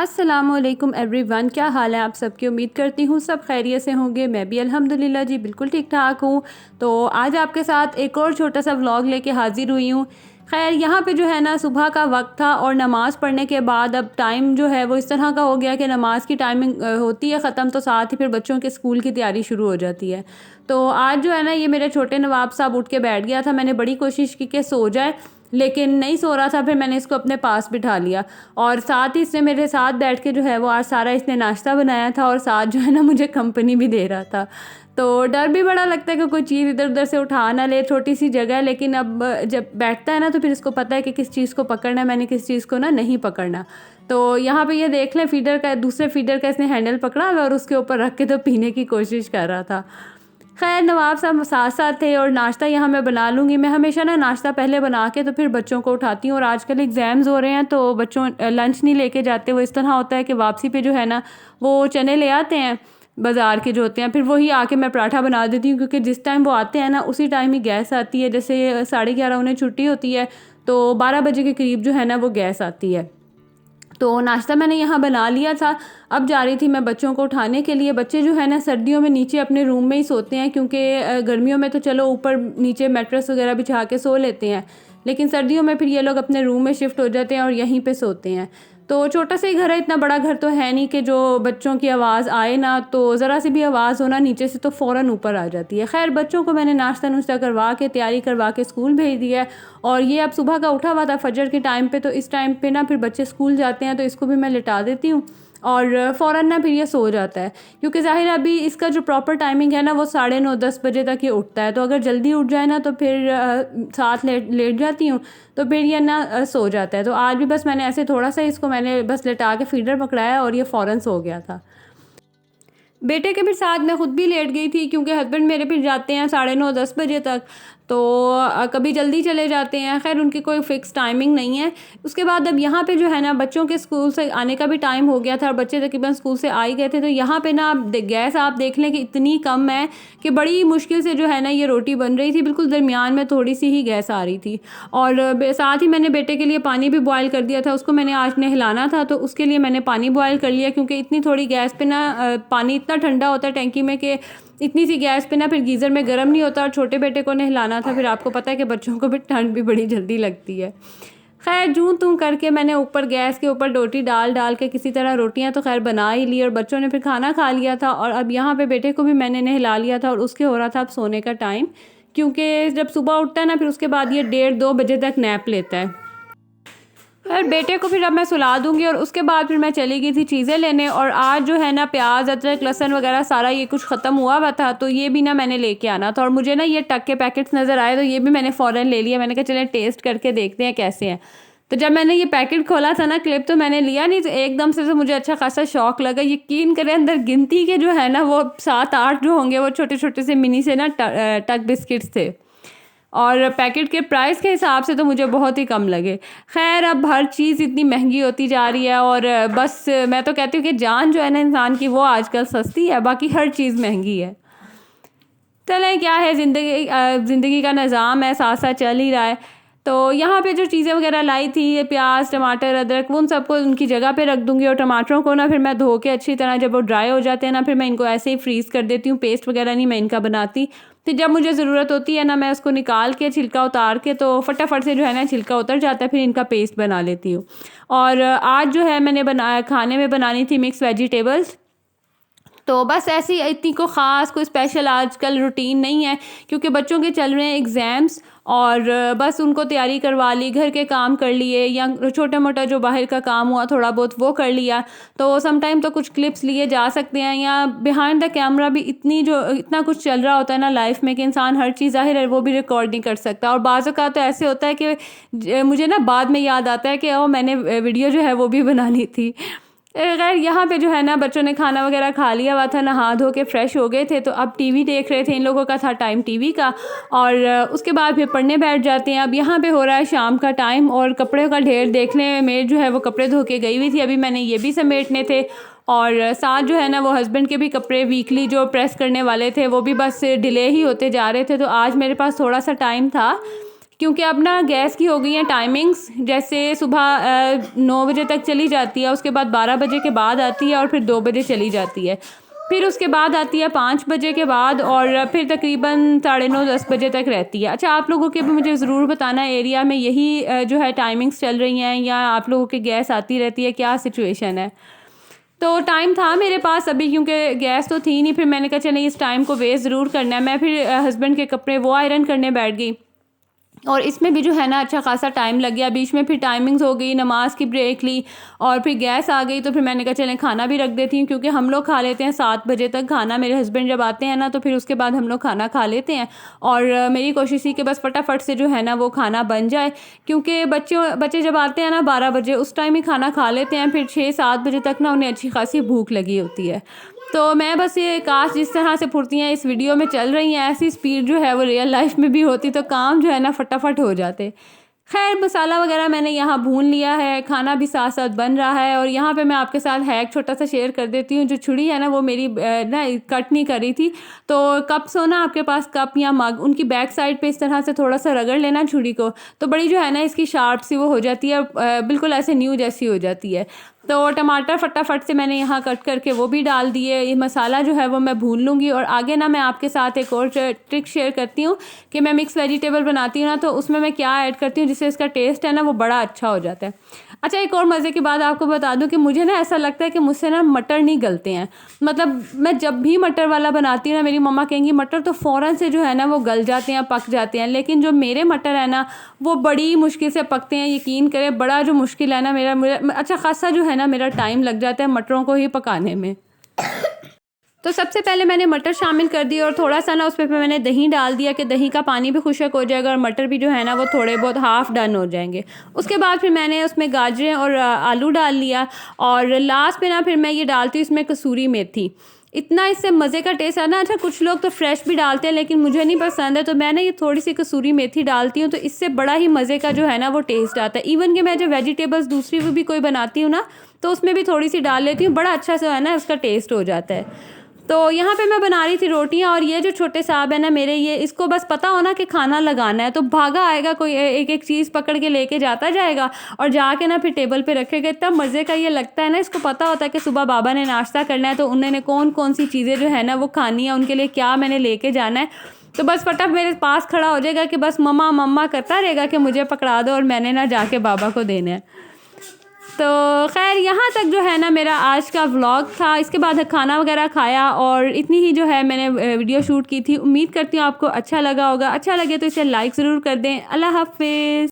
अस्सलामुअलैकुम एवरीवन, क्या हाल है आप सबकी। उम्मीद करती हूँ सब खैरियत से होंगे। मैं भी अल्हम्दुलिल्लाह जी बिल्कुल ठीक ठाक हूँ। तो आज आपके साथ एक और छोटा सा व्लॉग लेके हाज़िर हुई हूँ। खैर यहाँ पे जो है ना, सुबह का वक्त था और नमाज़ पढ़ने के बाद अब टाइम जो है वो इस तरह का हो गया कि नमाज़ की टाइमिंग होती है ख़त्म, तो साथ ही फिर बच्चों के स्कूल की तैयारी शुरू हो जाती है। तो आज जो है ना, ये मेरे छोटे नवाब साहब उठ के बैठ गया था। मैंने बड़ी कोशिश की कि सो जाए, लेकिन नहीं सो रहा था। फिर मैंने इसको अपने पास बिठा लिया और साथ ही इसने मेरे साथ बैठ के जो है वो आज सारा इसने नाश्ता बनाया था और साथ जो है ना मुझे कंपनी भी दे रहा था। तो डर भी बड़ा लगता है कि कोई चीज़ इधर उधर से उठा ना ले, छोटी सी जगह है, लेकिन अब जब बैठता है ना तो फिर इसको पता है कि किस चीज़ को पकड़ना है, मैंने किस चीज़ को ना नहीं पकड़ना। तो यहाँ पे ये देख लें, फीडर का, दूसरे फीडर का इसने हैंडल पकड़ा हुआ और उसके ऊपर रख के तो पीने की कोशिश कर रहा था। खैर नवाब साहब साथ साथ थे और नाश्ता यहाँ मैं बना लूँगी। मैं हमेशा ना नाश्ता पहले बना के तो फिर बच्चों को उठाती हूँ, और आजकल एग्ज़ाम्स हो रहे हैं तो बच्चों लंच नहीं लेके जाते। वो इस तरह होता है कि वापसी पे जो है ना वो चने ले आते हैं बाज़ार के जो होते हैं, फिर वही आके मैं पराठा बना देती हूँ, क्योंकि जिस टाइम वो आते हैं ना उसी टाइम ही गैस आती है। जैसे 11:30 उन्हें छुट्टी होती है तो 12 बजे के करीब जो है ना वो गैस आती है। तो नाश्ता मैंने यहाँ बना लिया था। अब जा रही थी मैं बच्चों को उठाने के लिए। बच्चे जो है ना सर्दियों में नीचे अपने रूम में ही सोते हैं, क्योंकि गर्मियों में तो चलो ऊपर नीचे मैट्रेस वगैरह बिछा के सो लेते हैं, लेकिन सर्दियों में फिर ये लोग अपने रूम में शिफ्ट हो जाते हैं और यहीं पे सोते हैं। तो छोटा सा ही घर है, इतना बड़ा घर तो है नहीं कि जो बच्चों की आवाज़ आए ना, तो ज़रा सी भी आवाज़ होना नीचे से तो फ़ौरन ऊपर आ जाती है। खैर बच्चों को मैंने नाश्ता नुश्ता करवा के तैयारी करवा के स्कूल भेज दिया है, और ये अब सुबह का उठा हुआ था फजर के टाइम पे, तो इस टाइम पे ना फिर बच्चे स्कूल जाते हैं तो इसको भी मैं लिटा देती हूँ और फ़ौरन ना फिर ये सो जाता है, क्योंकि ज़ाहिर है अभी इसका जो प्रॉपर टाइमिंग है ना वो 9:30-10 बजे तक ये उठता है। तो अगर जल्दी उठ जाए ना तो फिर साथ लेट जाती हूँ, तो फिर ये ना सो जाता है। तो आज भी बस मैंने ऐसे थोड़ा सा इसको मैंने बस लेटा के फीडर पकड़ाया और ये फ़ौरन सो गया था। बेटे के फिर साथ मैं ख़ुद भी लेट गई थी, क्योंकि हस्बैंड मेरे फिर जाते हैं 9:30-10 बजे तक, तो कभी जल्दी चले जाते हैं। खैर उनकी कोई फ़िक्स टाइमिंग नहीं है। उसके बाद अब यहाँ पे जो है ना बच्चों के स्कूल से आने का भी टाइम हो गया था और बच्चे तकरीबन स्कूल से आ ही गए थे। तो यहाँ पे ना गैस आप देख लें कि इतनी कम है कि बड़ी मुश्किल से जो है ना ये रोटी बन रही थी, बिल्कुल दरमियान में थोड़ी सी ही गैस आ रही थी। और साथ ही मैंने बेटे के लिए पानी भी बॉयल कर दिया था, उसको मैंने आज नहलाना था तो उसके लिए मैंने पानी बॉयल कर लिया, क्योंकि इतनी थोड़ी गैस पे ना पानी इतना ठंडा होता है टैंकी में कि इतनी सी गैस पे ना फिर गीज़र में गर्म नहीं होता। और छोटे बेटे को नहलाना था, फिर आपको पता है कि बच्चों को भी ठंड भी बड़ी जल्दी लगती है। खैर जूं तूं करके मैंने ऊपर गैस के ऊपर रोटी डाल डाल के किसी तरह रोटियां तो खैर बना ही ली, और बच्चों ने फिर खाना खा लिया था। और अब यहाँ पे बेटे को भी मैंने नहला लिया था और उसके हो रहा था अब सोने का टाइम, क्योंकि जब सुबह उठता है ना फिर उसके बाद ये 1:30-2 बजे तक नैप लेता है। और बेटे को फिर अब मैं सुला दूंगी और उसके बाद फिर मैं चली गई थी चीज़ें लेने। और आज जो है ना प्याज अदरक लहसुन वगैरह सारा ये कुछ ख़त्म हुआ था, तो ये भी ना मैंने लेके आना था। और मुझे ना ये टक के पैकेट्स नज़र आए तो ये भी मैंने फ़ौरन ले लिया। मैंने कहा चलें टेस्ट करके देखते हैं कैसे हैं। तो जब मैंने ये पैकेट खोला था ना, क्लिप तो मैंने लिया नहीं, तो एकदम से तो मुझे अच्छा खासा शौक लगा। यकीन करें अंदर गिनती के जो है ना वो 7-8 जो होंगे वो छोटे छोटे से मिनी से ना टक बिस्किट्स थे, और पैकेट के प्राइस के हिसाब से तो मुझे बहुत ही कम लगे। खैर अब हर चीज़ इतनी महंगी होती जा रही है, और बस मैं तो कहती हूँ कि जान जो है ना इंसान की वो आजकल सस्ती है, बाकी हर चीज़ महंगी है। चलें क्या है, ज़िंदगी का निज़ाम है, साथ साथ चल ही रहा है। तो यहाँ पे जो चीज़ें वगैरह लाई थी, प्याज टमाटर अदरक, उन सबको उनकी जगह पे रख दूँगी। और टमाटरों को ना फिर मैं धो के अच्छी तरह जब वो ड्राई हो जाते हैं ना, फिर मैं इनको ऐसे ही फ्रीज़ कर देती हूँ। पेस्ट वगैरह नहीं मैं इनका बनाती। फिर जब मुझे ज़रूरत होती है ना मैं उसको निकाल के छिलका उतार के, तो फटाफट से जो है ना छिलका उतर जाता है, फिर इनका पेस्ट बना लेती हूँ। और आज जो है मैंने बनाया, खाने में बनानी थी मिक्स वेजिटेबल्स। तो बस ऐसी इतनी को ख़ास कोई स्पेशल आजकल रूटीन नहीं है, क्योंकि बच्चों के चल रहे हैं एग्ज़ाम्स, और बस उनको तैयारी करवा ली, घर के काम कर लिए, या छोटा मोटा जो बाहर का काम हुआ थोड़ा बहुत वो कर लिया। तो समटाइम तो कुछ क्लिप्स लिए जा सकते हैं, या बिहाइंड द कैमरा भी इतना कुछ चल रहा होता है ना लाइफ में कि इंसान हर चीज़ ज़ाहिर है वो भी रिकॉर्ड नहीं कर सकता। और बाज़ औक़ात तो ऐसे होता है कि मुझे ना बाद में याद आता है कि मैंने वीडियो जो है वो भी बनानी थी। खैर यहाँ पे जो है ना बच्चों ने खाना वगैरह खा लिया हुआ था, नहा धो के फ्रेश हो गए थे, तो अब टीवी देख रहे थे। इन लोगों का था टाइम टीवी का, और उसके बाद फिर पढ़ने बैठ जाते हैं। अब यहाँ पे हो रहा है शाम का टाइम, और कपड़े का ढेर देखने में जो है वो कपड़े धो के गई हुई थी, अभी मैंने ये भी समेटने थे। और साथ जो है ना वो हस्बैंड के भी कपड़े वीकली जो प्रेस करने वाले थे वो भी बस डिले ही होते जा रहे थे। तो आज मेरे पास थोड़ा सा टाइम था क्योंकि अब ना गैस की हो गई हैं टाइमिंग्स, जैसे सुबह 9 बजे तक चली जाती है, उसके बाद 12 बजे के बाद आती है और फिर 2 बजे चली जाती है, फिर उसके बाद आती है 5 बजे के बाद और फिर तकरीबन 9:30-10 बजे तक रहती है। अच्छा, आप लोगों के भी मुझे ज़रूर बताना एरिया में यही जो है टाइमिंग्स चल रही हैं या आप लोगों के गैस आती रहती है, क्या सिचुएशन है। तो टाइम था मेरे पास अभी, क्योंकि गैस तो थी नहीं, फिर मैंने कहा चलिए इस टाइम को वेस्ट ज़रूर करना है। मैं फिर हस्बैंड के कपड़े वो आयरन करने बैठ गई और इसमें भी जो है ना अच्छा खासा टाइम लग गया। बीच में फिर टाइमिंग्स हो गई, नमाज की ब्रेक ली और फिर गैस आ गई, तो फिर मैंने कहा चलें खाना भी रख देती हूँ, क्योंकि हम लोग खा लेते हैं 7 बजे तक खाना। मेरे हस्बैंड जब आते हैं ना तो फिर उसके बाद हम लोग खाना खा लेते हैं और मेरी कोशिश थी कि बस फटाफट से जो है ना वो खाना बन जाए, क्योंकि बच्चे जब आते हैं ना 12 बजे उस टाइम ही खाना खा लेते हैं, फिर 6-7 बजे तक ना उन्हें अच्छी खासी भूख लगी होती है। तो मैं बस ये काश जिस तरह से फुर्तियाँ इस वीडियो में चल रही हैं ऐसी स्पीड जो है वो रियल लाइफ में भी होती तो काम जो है ना फटाफट हो जाते। खैर, मसाला वगैरह मैंने यहाँ भून लिया है, खाना भी साथ साथ बन रहा है और यहाँ पे मैं आपके साथ हैक छोटा सा शेयर कर देती हूँ। जो छुरी है ना वो मेरी ना कट नहीं कर रही थी, तो कप्स हो ना आपके पास, कप या मग, उनकी बैक साइड पे इस तरह से थोड़ा सा रगड़ लेना छुरी को, तो बड़ी जो है ना इसकी शार्प सी वो हो जाती है, बिल्कुल ऐसे न्यू जैसी हो जाती है। तो टमाटर फटाफट से मैंने यहाँ कट करके वो भी डाल दिए। ये मसाला जो है वो मैं भून लूँगी और आगे ना मैं आपके साथ एक और ट्रिक शेयर करती हूँ कि मैं मिक्स वेजिटेबल बनाती हूँ ना तो उसमें मैं क्या ऐड करती हूँ जिससे इसका टेस्ट है ना वो बड़ा अच्छा हो जाता है। अच्छा, एक और मज़े की बात आपको बता दूं कि मुझे ना ऐसा लगता है कि मुझसे ना मटर नहीं गलते हैं। मतलब मैं जब भी मटर वाला बनाती हूँ ना, मेरी मम्मा कहेंगी मटर तो फ़ौरन से जो है ना वो गल जाते हैं, पक जाते हैं, लेकिन जो मेरे मटर है ना वो बड़ी मुश्किल से पकते हैं। यकीन करें, बड़ा जो मुश्किल है ना मेरा अच्छा खासा जो है ना मेरा टाइम लग जाता है मटरों को ही पकाने में। तो सबसे पहले मैंने मटर शामिल कर दिए और थोड़ा सा ना उस पर मैंने दही डाल दिया कि दही का पानी भी खुशक हो जाएगा और मटर भी जो है ना वो थोड़े बहुत हाफ़ डन हो जाएंगे। उसके बाद फिर मैंने उसमें गाजरें और आलू डाल लिया और लास्ट में ना फिर मैं ये डालती हूँ इसमें कसूरी मेथी। इतना इससे मज़े का टेस्ट है ना। अच्छा, कुछ लोग तो फ्रेश भी डालते हैं लेकिन मुझे नहीं पसंद है, तो मैंने ये थोड़ी सी कसूरी मेथी डालती हूँ तो इससे बड़ा ही मज़े का जो है ना वो टेस्ट आता है। इवन कि मैं जब वेजिटेबल्स दूसरी भी कोई बनाती हूँ ना तो उसमें भी थोड़ी सी डाल लेती हूँ, बड़ा अच्छा से है ना उसका टेस्ट हो जाता है। तो यहाँ पे मैं बना रही थी रोटियाँ और ये जो छोटे साहब है ना मेरे, ये इसको बस पता हो ना कि खाना लगाना है तो भागा आएगा, कोई एक एक चीज़ पकड़ के लेके जाता जाएगा और जाके ना फिर टेबल पे रखेगा। इतना मज़े का ये लगता है ना। इसको पता होता है कि सुबह बाबा ने नाश्ता करना है तो उन्होंने कौन कौन सी चीज़ें जो है ना वो खानी है, उनके लिए क्या मैंने लेके जाना है, तो बस फटाफट मेरे पास खड़ा हो जाएगा कि बस मम्मा मम्मा करता रहेगा कि मुझे पकड़ा दो और मैंने ना जाके बाबा को देना है। तो खैर, यहाँ तक जो है ना मेरा आज का व्लॉग था। इसके बाद खाना वगैरह खाया और इतनी ही जो है मैंने वीडियो शूट की थी। उम्मीद करती हूँ आपको अच्छा लगा होगा। अच्छा लगे तो इसे लाइक ज़रूर कर दें। अल्लाह हाफ़िज़।